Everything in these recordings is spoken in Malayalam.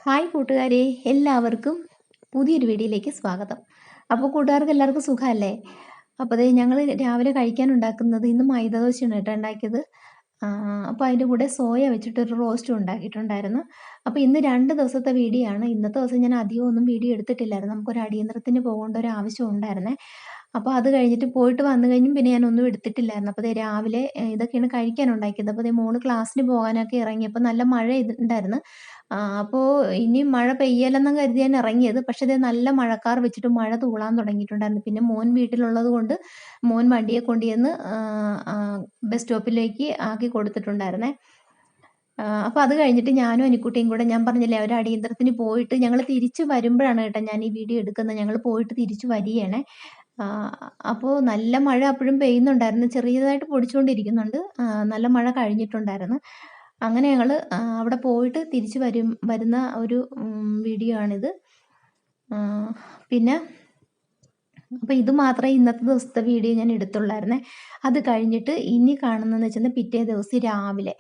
ഹായ് കൂട്ടുകാരെ, എല്ലാവർക്കും പുതിയൊരു വീഡിയോയിലേക്ക് സ്വാഗതം. അപ്പോൾ കൂട്ടുകാർക്ക് എല്ലാവർക്കും സുഖമല്ലേ? അപ്പോൾ ദേ ഞങ്ങൾ രാവിലെ കഴിക്കാൻ ഉണ്ടാക്കുന്നത് ഇന്ന് മൈദദോശയാണ് കേട്ടോ ഉണ്ടാക്കിയത്. അപ്പോൾ അതിൻ്റെ കൂടെ സോയ വെച്ചിട്ടൊരു റോസ്റ്റും ഉണ്ടാക്കിയിട്ടുണ്ടായിരുന്നു. അപ്പോൾ ഇന്ന് 2 ദിവസത്തെ വീഡിയോ ആണ്. ഇന്നത്തെ ദിവസം ഞാൻ അധികം ഒന്നും വീഡിയോ എടുത്തിട്ടില്ലായിരുന്നു. നമുക്കൊരു അടിയന്തരത്തിന് പോകേണ്ട ഒരു ആവശ്യം ഉണ്ടായിരുന്നേ. അപ്പോൾ അത് കഴിഞ്ഞിട്ട് പോയിട്ട് വന്നു കഴിഞ്ഞും പിന്നെ ഞാനൊന്നും എടുത്തിട്ടില്ലായിരുന്നു. അപ്പോൾ ദേ രാവിലെ ഇതൊക്കെയാണ് കഴിക്കാൻ ഉണ്ടാക്കിയത്. അപ്പോൾ ദേ മോള് ക്ലാസ്സിന് പോകാനൊക്കെ ഇറങ്ങിയപ്പോൾ നല്ല മഴ ഉണ്ടായിരുന്നു. അപ്പോൾ ഇനി മഴ പെയ്യലെന്ന് കരുതിയാണ് ഇറങ്ങിയത്. പക്ഷേ ദേ നല്ല മഴക്കാർ വെച്ചിട്ട് മഴ തൂളാൻ തുടങ്ങിയിട്ടുണ്ടായിരുന്നു. പിന്നെ മോൻ വീട്ടിലുള്ളത് കൊണ്ട് മോൻ വണ്ടിയെ കൊണ്ടുചെന്ന് ബസ് സ്റ്റോപ്പിലേക്ക് ആക്കി കൊടുത്തിട്ടുണ്ടായിരുന്നേ. അപ്പോൾ അത് കഴിഞ്ഞിട്ട് ഞാനും അനിക്കുട്ടിയും കൂടെ ഞാൻ പറഞ്ഞില്ലേ ഒരു അടിയന്തരത്തിന് പോയിട്ട് ഞങ്ങൾ തിരിച്ച് വരുമ്പോഴാണ് കേട്ടോ ഞാൻ ഈ വീഡിയോ എടുക്കുന്നത്. ഞങ്ങൾ പോയിട്ട് തിരിച്ച് വരികയാണേ. അപ്പോൾ നല്ല മഴ അപ്പോഴും പെയ്യുന്നുണ്ടായിരുന്നു. ചെറിയതായിട്ട് പൊടിച്ചുകൊണ്ടിരിക്കുന്നുണ്ട്. നല്ല മഴ കഴിഞ്ഞിട്ടുണ്ടായിരുന്നു. അങ്ങനെ ഞങ്ങൾ അവിടെ പോയിട്ട് തിരിച്ച് വരുന്ന ഒരു വീഡിയോ ആണിത്. പിന്നെ അപ്പോൾ ഇത് മാത്രമേ ഇന്നത്തെ ദിവസത്തെ വീഡിയോ ഞാൻ എടുത്തുള്ളായിരുന്നേ. അത് കഴിഞ്ഞിട്ട് ഇനി കാണുന്നതെന്ന് വെച്ചാൽ പിറ്റേ ദിവസം രാവിലെ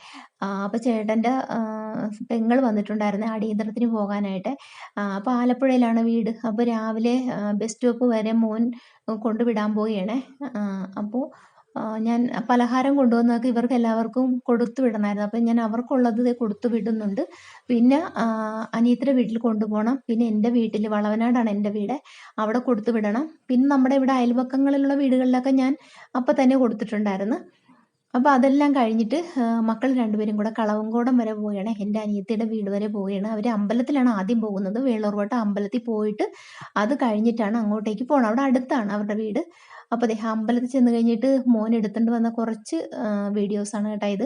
അപ്പോൾ ചേട്ടൻ്റെ പെങ്ങൾ വന്നിട്ടുണ്ടായിരുന്നേ അടിയന്തരത്തിന് പോകാനായിട്ട്. അപ്പോൾ ആലപ്പുഴയിലാണ് വീട്. അപ്പോൾ രാവിലെ ബസ് സ്റ്റോപ്പ് വരെ മോൻ കൊണ്ടുവിടാൻ പോവുകയാണേ. അപ്പോൾ ഞാൻ പലഹാരം കൊണ്ടുവന്നതൊക്കെ ഇവർക്ക് എല്ലാവർക്കും കൊടുത്തു വിടണമായിരുന്നു. അപ്പം ഞാൻ അവർക്കുള്ളത് കൊടുത്തു വിടുന്നുണ്ട്. പിന്നെ അനിയത്തിയുടെ വീട്ടിൽ കൊണ്ടുപോകണം. പിന്നെ എൻ്റെ വീട്ടിൽ വളവനാടാണ് എൻ്റെ വീട്. അവിടെ കൊടുത്തു വിടണം. പിന്നെ നമ്മുടെ ഇവിടെ അയൽപക്കങ്ങളിലുള്ള വീടുകളിലൊക്കെ ഞാൻ അപ്പം തന്നെ കൊടുത്തിട്ടുണ്ടായിരുന്നു. അപ്പോൾ അതെല്ലാം കഴിഞ്ഞിട്ട് മക്കൾ രണ്ടുപേരും കൂടെ കളവങ്കോടം വരെ പോവുകയാണ്. എൻ്റെ അനിയത്തിയുടെ വീട് വരെ പോവുകയാണ്. അവർ അമ്പലത്തിലാണ് ആദ്യം പോകുന്നത്. വേളൂർവട്ടം അമ്പലത്തിൽ പോയിട്ട് അത് കഴിഞ്ഞിട്ടാണ് അങ്ങോട്ടേക്ക് പോകണം. അവിടെ അടുത്താണ് അവരുടെ വീട്. അപ്പോൾ ദേ അമ്പലത്തിൽ ചെന്ന് കഴിഞ്ഞിട്ട് മോൻ എടുത്തുകൊണ്ട് വന്ന കുറച്ച് വീഡിയോസാണ് കേട്ടോ ഇത്.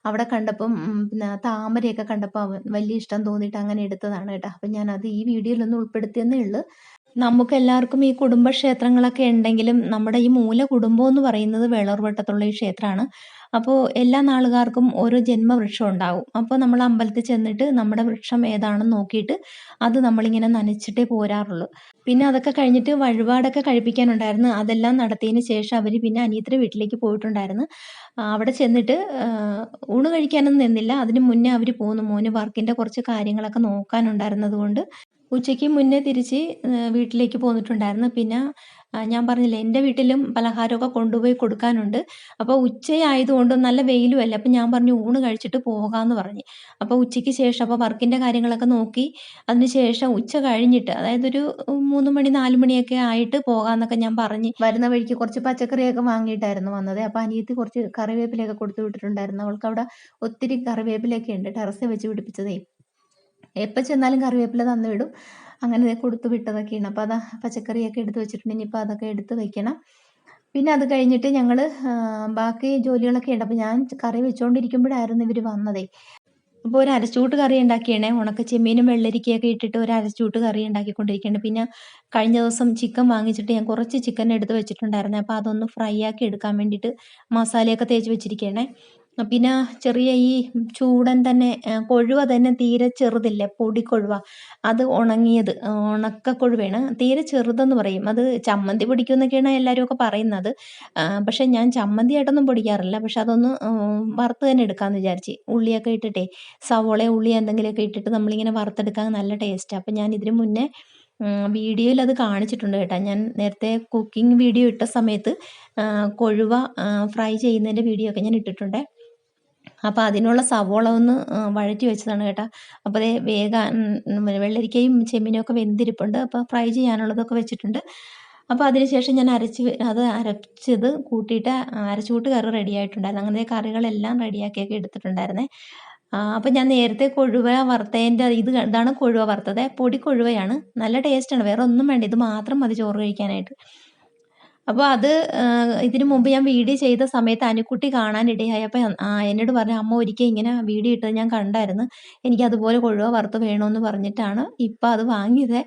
അവിടെ കണ്ടപ്പം പിന്നെ താമരയൊക്കെ കണ്ടപ്പോൾ വലിയ ഇഷ്ടം തോന്നിയിട്ട് അങ്ങനെ എടുത്തതാണ് കേട്ടോ. അപ്പം ഞാനത് ഈ വീഡിയോയിലൊന്നും ഉൾപ്പെടുത്തിയെന്നേ ഉള്ളൂ. നമുക്കെല്ലാവർക്കും ഈ കുടുംബക്ഷേത്രങ്ങളൊക്കെ ഉണ്ടെങ്കിലും നമ്മുടെ ഈ മൂല കുടുംബം എന്ന് പറയുന്നത് വേളൂർവട്ടത്തുള്ള ഈ ക്ഷേത്രമാണ്. അപ്പോൾ എല്ലാ നാളുകാർക്കും ഓരോ ജന്മവൃക്ഷം ഉണ്ടാവും. അപ്പോൾ നമ്മൾ അമ്പലത്തിൽ ചെന്നിട്ട് നമ്മുടെ വൃക്ഷം ഏതാണെന്ന് നോക്കിയിട്ട് അത് നമ്മളിങ്ങനെ നനച്ചിട്ടേ പോരാറുള്ളൂ. പിന്നെ അതൊക്കെ കഴിഞ്ഞിട്ട് വഴിപാടൊക്കെ കഴിപ്പിക്കാനുണ്ടായിരുന്നു. അതെല്ലാം നടത്തിയതിന് ശേഷം അവർ പിന്നെ അനിയത്തിയുടെ വീട്ടിലേക്ക് പോയിട്ടുണ്ടായിരുന്നു. അവിടെ ചെന്നിട്ട് ഊണ് കഴിക്കാനൊന്നും നിന്നില്ല. അതിന് മുന്നേ അവർ പോന്നു. മോന് വർക്കിൻ്റെ കുറച്ച് കാര്യങ്ങളൊക്കെ നോക്കാനുണ്ടായിരുന്നത് കൊണ്ട് ഉച്ചയ്ക്ക് മുന്നേ തിരിച്ച് വീട്ടിലേക്ക് പോന്നിട്ടുണ്ടായിരുന്നു. പിന്നെ ഞാൻ പറഞ്ഞില്ലേ എൻ്റെ വീട്ടിലും പലഹാരമൊക്കെ കൊണ്ടുപോയി കൊടുക്കാനുണ്ട്. അപ്പോൾ ഉച്ചയായതുകൊണ്ട് നല്ല വെയിലും അല്ലേ. അപ്പോൾ ഞാൻ പറഞ്ഞു ഊണ് കഴിച്ചിട്ട് പോകാമെന്ന് പറഞ്ഞ്. അപ്പോൾ ഉച്ചയ്ക്ക് ശേഷം അപ്പോൾ വർക്കിൻ്റെ കാര്യങ്ങളൊക്കെ നോക്കി അതിന് ശേഷം ഉച്ച കഴിഞ്ഞിട്ട് അതായത് ഒരു 3 മണി 4 മണിയൊക്കെ ആയിട്ട് പോകാമെന്നൊക്കെ ഞാൻ പറഞ്ഞ് വരുന്ന വഴിക്ക് കുറച്ച് പച്ചക്കറിയൊക്കെ വാങ്ങിയിട്ടായിരുന്നു വന്നത്. അപ്പോൾ അനിയത്തി കുറച്ച് കറിവേപ്പിലയൊക്കെ കൊടുത്തു വിട്ടിട്ടുണ്ടായിരുന്നു. അവൾക്കവിടെ ഒത്തിരി കറിവേപ്പിലയൊക്കെ ഉണ്ട് ടെറസിൽ വെച്ച് പിടിപ്പിച്ചതേ. എപ്പോൾ ചെന്നാലും കറിവേപ്പില തന്നു വിടും. അങ്ങനെ കൊടുത്തു വിട്ടതൊക്കെയാണ്. അപ്പോൾ അതാ പച്ചക്കറിയൊക്കെ എടുത്ത് വെച്ചിട്ടുണ്ട്. ഇനിയിപ്പോൾ അതൊക്കെ എടുത്ത് വെക്കണം. പിന്നെ അത് കഴിഞ്ഞിട്ട് ഞങ്ങൾ ബാക്കി ജോലികളൊക്കെ ഉണ്ട്. അപ്പോൾ ഞാൻ കറി വെച്ചുകൊണ്ടിരിക്കുമ്പോഴായിരുന്നു ഇവർ വന്നതേ. അപ്പോൾ ഒരു അരച്ചൂട്ട് കറി ഉണ്ടാക്കിയാണേ. ഉണക്ക ചെമ്മീനും വെള്ളരിക്കയൊക്കെ ഇട്ടിട്ട് ഒരു അരച്ചൂട്ട് കറി ഉണ്ടാക്കിക്കൊണ്ടിരിക്കുകയാണ്. പിന്നെ കഴിഞ്ഞ ദിവസം ചിക്കൻ വാങ്ങിച്ചിട്ട് ഞാൻ കുറച്ച് ചിക്കൻ എടുത്ത് വെച്ചിട്ടുണ്ടായിരുന്നു. അപ്പോൾ അതൊന്ന് ഫ്രൈ ആക്കി എടുക്കാൻ വേണ്ടിയിട്ട് മസാലയൊക്കെ തേച്ച് വെച്ചിരിക്കുകയാണേ. പിന്നെ ചെറിയ ഈ ചൂടൻ തന്നെ കൊഴുവ തന്നെ തീരെ ചെറുതില്ലേ പൊടിക്കൊഴുവ, അത് ഉണങ്ങിയത് ഉണക്ക കൊഴുവയാണ്. തീരെ ചെറുതെന്ന് പറയും. അത് ചമ്മന്തി പൊടിക്കുമെന്നൊക്കെയാണ് എല്ലാവരും ഒക്കെ പറയുന്നത്. പക്ഷേ ഞാൻ ചമ്മന്തിയായിട്ടൊന്നും പൊടിക്കാറില്ല. പക്ഷെ അതൊന്ന് വറുത്ത് തന്നെ എടുക്കാമെന്ന് വിചാരിച്ച് ഉള്ളിയൊക്കെ ഇട്ടിട്ടേ സവോള ഉള്ളി എന്തെങ്കിലുമൊക്കെ ഇട്ടിട്ട് നമ്മളിങ്ങനെ വറുത്തെടുക്കാൻ നല്ല ടേസ്റ്റാണ്. അപ്പം ഞാൻ ഇതിന് മുന്നേ വീഡിയോയിൽ അത് കാണിച്ചിട്ടുണ്ട് കേട്ടോ. ഞാൻ നേരത്തെ കുക്കിംഗ് വീഡിയോ ഇട്ട സമയത്ത് കൊഴുവ ഫ്രൈ ചെയ്യുന്നതിൻ്റെ വീഡിയോ ഒക്കെ ഞാൻ ഇട്ടിട്ടുണ്ട്. അപ്പോൾ അതിനുള്ള സവോള ഒന്ന് വഴറ്റി വെച്ചതാണ് കേട്ടോ. അപ്പോൾ അതേ വെള്ളരിക്കയും ചെമ്മീനും ഒക്കെ വെന്തിരിപ്പുണ്ട്. അപ്പോൾ ഫ്രൈ ചെയ്യാനുള്ളതൊക്കെ വെച്ചിട്ടുണ്ട്. അപ്പോൾ അതിനുശേഷം ഞാൻ അരച്ചത് കൂട്ടിയിട്ട് അരച്ചുകൂട്ട് കറി റെഡി ആയിട്ടുണ്ടായിരുന്നു. അങ്ങനെ കറികളെല്ലാം റെഡിയാക്കിയൊക്കെ എടുത്തിട്ടുണ്ടായിരുന്നേ. അപ്പോൾ ഞാൻ നേരത്തെ കൊഴുവ വറുത്തതിൻ്റെ ഇതാണ് കൊഴുവ വറുത്തത്. പൊടി കൊഴുവയാണ്. നല്ല ടേസ്റ്റാണ്. വേറെ ഒന്നും വേണ്ട. ഇത് മാത്രം മതി ചോറ് കഴിക്കാനായിട്ട്. അപ്പോൾ അത് ഇതിനു മുമ്പ് ഞാൻ വീഡിയോ ചെയ്ത സമയത്ത് അനുക്കുട്ടി കാണാനിടയായി. അപ്പോൾ എന്നോട് പറഞ്ഞു, "അമ്മ ഒരിക്കൽ ഇങ്ങനെ വീഡിയോ ഇട്ടത് ഞാൻ കണ്ടായിരുന്നു. എനിക്കതുപോലെ കൊഴുവ വറുത്ത് വേണമെന്ന് പറഞ്ഞിട്ടാണ് ഇപ്പം അത് വാങ്ങിയത്."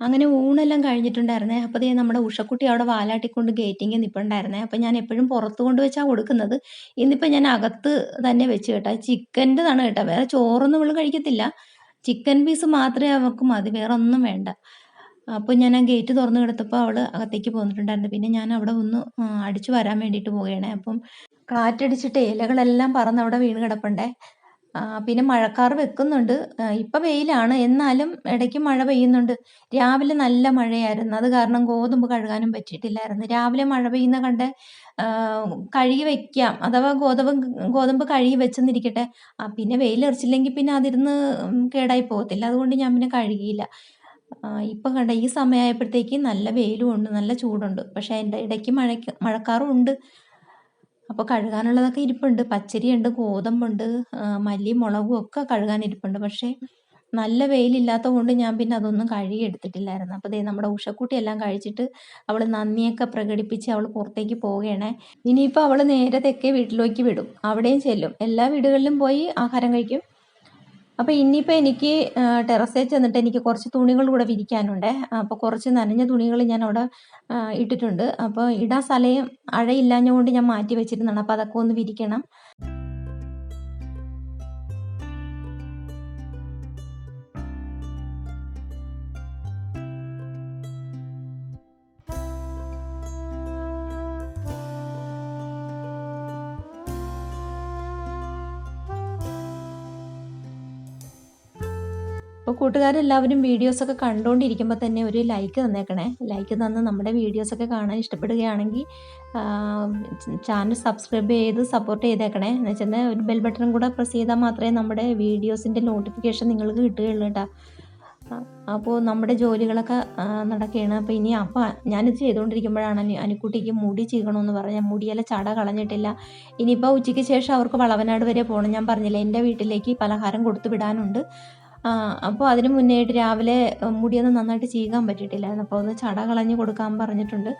അങ്ങനെ ഊണെല്ലാം കഴിഞ്ഞിട്ടുണ്ടായിരുന്നേ. അപ്പോൾ ദേ നമ്മുടെ ഉഷക്കുട്ടി അവിടെ വാലാട്ടിക്കൊണ്ട് ഗേറ്റിങ്ങിൽ നിൽപ്പുണ്ടായിരുന്നേ. അപ്പോൾ ഞാൻ എപ്പോഴും പുറത്ത് കൊണ്ട് വെച്ചാണ് കൊടുക്കുന്നത്. ഇന്നിപ്പോൾ ഞാൻ അകത്ത് തന്നെ വെച്ച് കേട്ടോ. ചിക്കൻ്റെതാണ് കേട്ടോ. വേറെ ചോറൊന്നും ഇവൾ കഴിക്കത്തില്ല. ചിക്കൻ പീസ് മാത്രമേ അവൾക്ക് മതി. വേറെ ഒന്നും വേണ്ട. അപ്പോൾ ഞാൻ ആ ഗേറ്റ് തുറന്ന് കിടത്തപ്പോൾ അവൾ അകത്തേക്ക് പോന്നിട്ടുണ്ടായിരുന്നു. പിന്നെ ഞാൻ അവിടെ ഒന്ന് അടിച്ചു വരാൻ വേണ്ടിയിട്ട് പോവുകയാണ്. അപ്പം കാറ്റടിച്ചിട്ട് ഇലകളെല്ലാം പറന്ന് അവിടെ വീണ് കിടപ്പുണ്ടേ. പിന്നെ മഴക്കാറ് വെക്കുന്നുണ്ട്. ഇപ്പം വെയിലാണ്. എന്നാലും ഇടയ്ക്ക് മഴ പെയ്യുന്നുണ്ട്. രാവിലെ നല്ല മഴയായിരുന്നു. അത് കാരണം ഗോതമ്പ് കഴുകാനും പറ്റിയിട്ടില്ലായിരുന്നു. രാവിലെ മഴ പെയ്യുന്ന കണ്ട് കഴുകി വെക്കാം. അഥവാ ഗോതമ്പ് കഴുകി വെച്ചെന്നിരിക്കട്ടെ. പിന്നെ വെയിലെറിച്ചില്ലെങ്കിൽ പിന്നെ അതിരുന്ന് കേടായി പോകത്തില്ല. അതുകൊണ്ട് ഞാൻ പിന്നെ കഴുകിയില്ല. ഇപ്പം കണ്ടോ ഈ സമയമായപ്പോഴത്തേക്ക് നല്ല വെയിലും ഉണ്ട്, നല്ല ചൂടുണ്ട്. പക്ഷേ അതിൻ്റെ ഇടയ്ക്ക് മഴക്കാറും ഉണ്ട്. അപ്പോൾ കഴുകാനുള്ളതൊക്കെ ഇരിപ്പുണ്ട്. പച്ചരിയുണ്ട്, ഗോതമ്പുണ്ട്, മല്ലിയും മുളകും ഒക്കെ കഴുകാനിരിപ്പുണ്ട്. പക്ഷേ നല്ല വെയിലില്ലാത്തത് കൊണ്ട് ഞാൻ പിന്നെ അതൊന്നും കഴുകി എടുത്തിട്ടില്ലായിരുന്നു. അപ്പോൾ ദേ നമ്മുടെ ഉഷക്കുട്ടി എല്ലാം കഴിച്ചിട്ട് അവൾ നന്ദിയൊക്കെ പ്രകടിപ്പിച്ച് അവൾ പുറത്തേക്ക് പോവുകയാണേ. ഇനിയിപ്പോൾ അവൾ നേരെ തെക്കേ വീട്ടിലേക്ക് വിടും. അവിടെയും ചെല്ലും. എല്ലാ വീടുകളിലും പോയി ആഹാരം കഴിക്കും. അപ്പോൾ ഇനിയിപ്പോൾ എനിക്ക് ടെറസിൽ ചെന്നിട്ട് എനിക്ക് കുറച്ച് തുണികൾ കൂടെ വിരിക്കാനുണ്ട്. അപ്പോൾ കുറച്ച് നനഞ്ഞ തുണികൾ ഞാൻ അവിടെ ഇട്ടിട്ടുണ്ട്. അപ്പോൾ ഇടാൻ സ്ഥലം അഴയില്ലാഞ്ഞതുകൊണ്ട് ഞാൻ മാറ്റി വെച്ചിരുന്നതാണ്. അപ്പോൾ അതൊക്കെ ഒന്ന് വിരിക്കണം. അപ്പോൾ കൂട്ടുകാരെല്ലാവരും വീഡിയോസൊക്കെ കണ്ടുകൊണ്ടിരിക്കുമ്പോൾ തന്നെ ഒരു ലൈക്ക് തന്നേക്കണേ. ലൈക്ക് തന്ന് നമ്മുടെ വീഡിയോസൊക്കെ കാണാൻ ഇഷ്ടപ്പെടുകയാണെങ്കിൽ ചാനൽ സബ്സ്ക്രൈബ് ചെയ്ത് സപ്പോർട്ട് ചെയ്തേക്കണേ. എന്ന് വെച്ചാൽ ഒരു ബെൽ ബട്ടൺ കൂടെ പ്രസ് ചെയ്താൽ മാത്രമേ നമ്മുടെ വീഡിയോസിൻ്റെ നോട്ടിഫിക്കേഷൻ നിങ്ങൾക്ക് കിട്ടുകയുള്ളൂ കേട്ടോ. അപ്പോൾ നമ്മുടെ ജോലികളൊക്കെ നടക്കുകയാണ്. അപ്പോൾ ഞാനിത് ചെയ്തുകൊണ്ടിരിക്കുമ്പോഴാണ് അനുക്കുട്ടിക്ക് മുടി ചീകണമെന്ന് പറഞ്ഞാൽ മുടിയെല്ലാം ചട കളഞ്ഞിട്ടില്ല. ഇനിയിപ്പോൾ ഉച്ചയ്ക്ക് ശേഷം അവർക്ക് വളവനാട് വരെ പോകണം. ഞാൻ പറഞ്ഞില്ലേ എൻ്റെ വീട്ടിലേക്ക് പലഹാരം കൊടുത്തു വിടാനുണ്ട്. അപ്പോൾ അതിന് മുന്നേയായിട്ട് രാവിലെ മുടിയൊന്നും നന്നായിട്ട് ചീകാൻ പറ്റിയിട്ടില്ലായിരുന്നു. അപ്പോൾ ഒന്ന് ചട കളഞ്ഞ് കൊടുക്കാൻ പറഞ്ഞിട്ടുണ്ട്.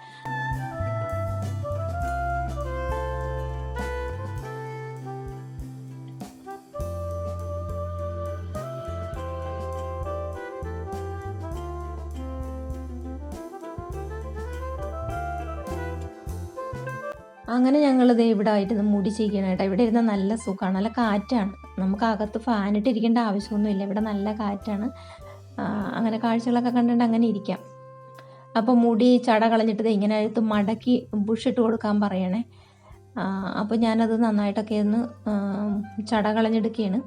അങ്ങനെ ഞങ്ങളിത് ഇവിടെ ആയിരുന്നു മുടി ചീകണം കേട്ടോ. ഇവിടെ ഇരുന്ന് നല്ല സുഖമാണ്, നല്ല കാറ്റാണ്. നമുക്ക് അകത്ത് ഫാനിട്ടിരിക്കേണ്ട ആവശ്യമൊന്നുമില്ല. ഇവിടെ നല്ല കാറ്റാണ്. അങ്ങനെ കാഴ്ചകളൊക്കെ കണ്ടിട്ട് അങ്ങനെ ഇരിക്കാം. അപ്പോൾ മുടി ചട കളഞ്ഞിട്ട് ഇങ്ങനെ എടുത്ത് മടക്കി ബുഷിട്ട് കൊടുക്കാൻ പറയണേ. അപ്പോൾ ഞാനത് നന്നായിട്ടൊക്കെ ഒന്ന് ചട കളഞ്ഞെടുക്കുകയാണ്.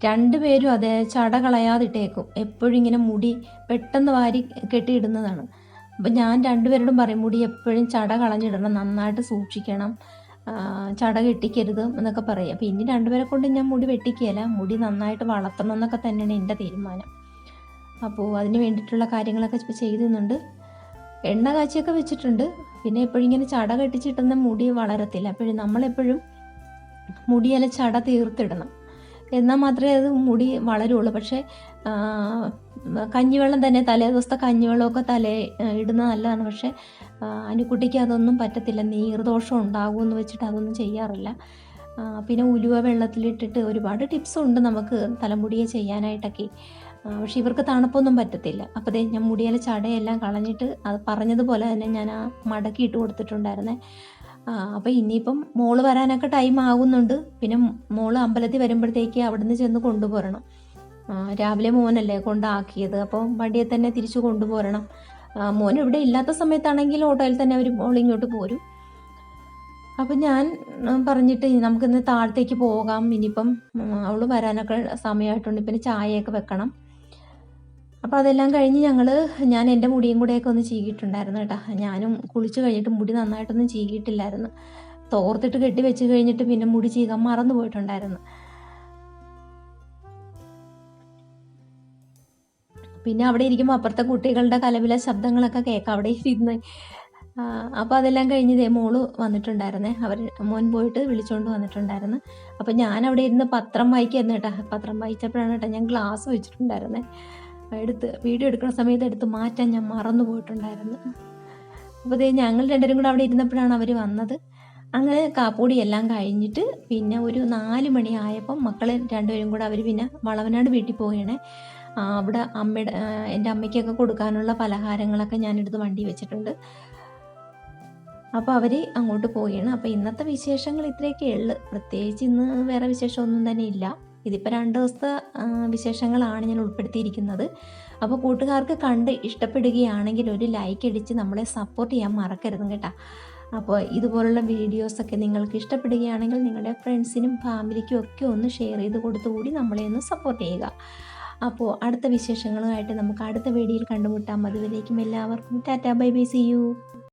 രണ്ടുപേരും അതേ ചട കളയാതിട്ടേക്കും. എപ്പോഴും ഇങ്ങനെ മുടി പെട്ടെന്ന് വാരി കെട്ടിയിടുന്നതാണ്. അപ്പം ഞാൻ രണ്ടുപേരോടും പറയും മുടി എപ്പോഴും ചട കളഞ്ഞിടണം, നന്നായിട്ട് സൂക്ഷിക്കണം, ചട കെട്ടിക്കരുത് എന്നൊക്കെ പറയും. അപ്പം ഇനി രണ്ടുപേരെ കൊണ്ട് ഞാൻ മുടി വെട്ടിക്കുകയില്ല, മുടി നന്നായിട്ട് വളർത്തണം എന്നൊക്കെ തന്നെയാണ് എൻ്റെ തീരുമാനം. അപ്പോൾ അതിന് വേണ്ടിയിട്ടുള്ള കാര്യങ്ങളൊക്കെ ചെയ്യുന്നുണ്ട്. എണ്ണ കാച്ചിയൊക്കെ വെച്ചിട്ടുണ്ട്. പിന്നെ എപ്പോഴും ഇങ്ങനെ ചട കെട്ടിച്ചിട്ടുന്ന മുടി വളരത്തില്ല. അപ്പോഴും നമ്മളെപ്പോഴും മുടിയെല്ലാം ചട തീർത്തിടണം, എന്നാൽ മാത്രമേ അത് മുടി വളരുള്ളൂ. പക്ഷേ കഞ്ഞിവെള്ളം തന്നെ തലേ ദിവസത്തെ കഞ്ഞിവെള്ളമൊക്കെ ഇടുന്നത് നല്ലതാണ്. പക്ഷേ അനുക്കുട്ടിക്ക് അതൊന്നും പറ്റത്തില്ല, നീർദോഷം ഉണ്ടാകുമെന്ന് വെച്ചിട്ട് അതൊന്നും ചെയ്യാറില്ല. പിന്നെ ഉലുവ വെള്ളത്തിലിട്ടിട്ട് ഒരുപാട് ടിപ്സുണ്ട് നമുക്ക് തലമുടിയെ ചെയ്യാനായിട്ടൊക്കെ. പക്ഷെ ഇവർക്ക് തണുപ്പൊന്നും പറ്റത്തില്ല. അപ്പോൾ ഞാൻ മുടിയിലെ ചടയെല്ലാം കളഞ്ഞിട്ട് അത് പറഞ്ഞതുപോലെ തന്നെ ഞാൻ മടക്കി ഇട്ട് കൊടുത്തിട്ടുണ്ടായിരുന്നേ. അപ്പോൾ ഇനിയിപ്പം മോള് വരാനൊക്കെ ടൈം ആകുന്നുണ്ട്. പിന്നെ മോള് അമ്പലത്തിൽ വരുമ്പോഴത്തേക്ക് അവിടെ നിന്ന് ചെന്ന് കൊണ്ടുപോരണം. രാവിലെ മോനല്ലേ കൊണ്ടാക്കിയത്, അപ്പോൾ വണ്ടിയെ തന്നെ തിരിച്ചു കൊണ്ടുപോരണം. മോൻ ഇവിടെ ഇല്ലാത്ത സമയത്താണെങ്കിൽ ഓട്ടോയിൽ തന്നെ മോൾ ഇങ്ങോട്ട് പോരും. അപ്പം ഞാൻ പറഞ്ഞിട്ട് നമുക്കിന്ന് താഴത്തേക്ക് പോകാം, ഇനിയിപ്പം അവൾ വരാനൊക്കെ സമയമായിട്ടുണ്ട്, പിന്നെ ചായയൊക്കെ വെക്കണം. അപ്പോൾ അതെല്ലാം കഴിഞ്ഞ് ഞാൻ എൻ്റെ മുടിയും കൂടെയൊക്കെ ഒന്ന് ചീകിയിട്ടുണ്ടായിരുന്നു കേട്ടോ. ഞാനും കുളിച്ച് കഴിഞ്ഞിട്ട് മുടി നന്നായിട്ടൊന്നും ചീകിയിട്ടില്ലായിരുന്നു. തോർത്തിട്ട് കെട്ടി വെച്ച് കഴിഞ്ഞിട്ട് പിന്നെ മുടി ചീകാൻ മറന്നു പോയിട്ടുണ്ടായിരുന്നു. പിന്നെ അവിടെ ഇരിക്കുമ്പോൾ അപ്പുറത്തെ കുട്ടികളുടെ കലപില ശബ്ദങ്ങളൊക്കെ കേൾക്കാം അവിടെ ഇരുന്ന്. അപ്പോൾ അതെല്ലാം കഴിഞ്ഞ് മോള് വന്നിട്ടുണ്ടായിരുന്നേ. മോൻ പോയിട്ട് വിളിച്ചുകൊണ്ട് വന്നിട്ടുണ്ടായിരുന്നു. അപ്പോൾ ഞാൻ അവിടെ ഇരുന്ന് പത്രം വായിക്കായിരുന്നു കേട്ടോ. പത്രം വായിച്ചപ്പോഴാണ് കേട്ടോ ഞാൻ ഗ്ലാസ് വെച്ചിട്ടുണ്ടായിരുന്നേ. വീഡിയോ എടുക്കുന്ന സമയത്ത് എടുത്ത് മാറ്റാൻ ഞാൻ മറന്നു പോയിട്ടുണ്ടായിരുന്നു. അപ്പോൾ ഞങ്ങൾ രണ്ടുപേരും കൂടെ അവിടെ ഇരുന്നപ്പോഴാണ് അവർ വന്നത്. അങ്ങനെ കാപ്പൂടി എല്ലാം കഴിഞ്ഞിട്ട് പിന്നെ ഒരു 4 മണി ആയപ്പം മക്കൾ രണ്ടുപേരും കൂടെ അവർ പിന്നെ വളവനാട് വീട്ടിൽ പോവുകയാണേ. അവിടെ എൻ്റെ അമ്മയ്ക്കൊക്കെ കൊടുക്കാനുള്ള പലഹാരങ്ങളൊക്കെ ഞാനെടുത്ത് വണ്ടി വെച്ചിട്ടുണ്ട്. അപ്പോൾ അവർ അങ്ങോട്ട് പോവുകയാണ്. അപ്പോൾ ഇന്നത്തെ വിശേഷങ്ങൾ ഇത്രയൊക്കെ ഉള്ളു. പ്രത്യേകിച്ച് ഇന്ന് വേറെ വിശേഷമൊന്നും തന്നെ ഇല്ല. ഇതിപ്പോൾ 2 ദിവസത്തെ വിശേഷങ്ങളാണ് ഞാൻ ഉൾപ്പെടുത്തിയിരിക്കുന്നത്. അപ്പോൾ കൂട്ടുകാർക്ക് കണ്ട് ഇഷ്ടപ്പെടുകയാണെങ്കിൽ ഒരു ലൈക്ക് അടിച്ച് നമ്മളെ സപ്പോർട്ട് ചെയ്യാൻ മറക്കരുത് കേട്ടോ. അപ്പോൾ ഇതുപോലുള്ള വീഡിയോസൊക്കെ നിങ്ങൾക്ക് ഇഷ്ടപ്പെടുകയാണെങ്കിൽ നിങ്ങളുടെ ഫ്രണ്ട്സിനും ഫാമിലിക്കും ഒക്കെ ഒന്ന് ഷെയർ ചെയ്ത് കൊടുത്തുകൂടി നമ്മളെ ഒന്ന് സപ്പോർട്ട് ചെയ്യുക. അപ്പോൾ അടുത്ത വിശേഷങ്ങളുമായിട്ട് നമുക്ക് അടുത്ത വീഡിയോയിൽ കണ്ടുമുട്ടാം. അതുവരേക്കും എല്ലാവർക്കും ടാറ്റാ ബൈ ബൈ, സീ യു.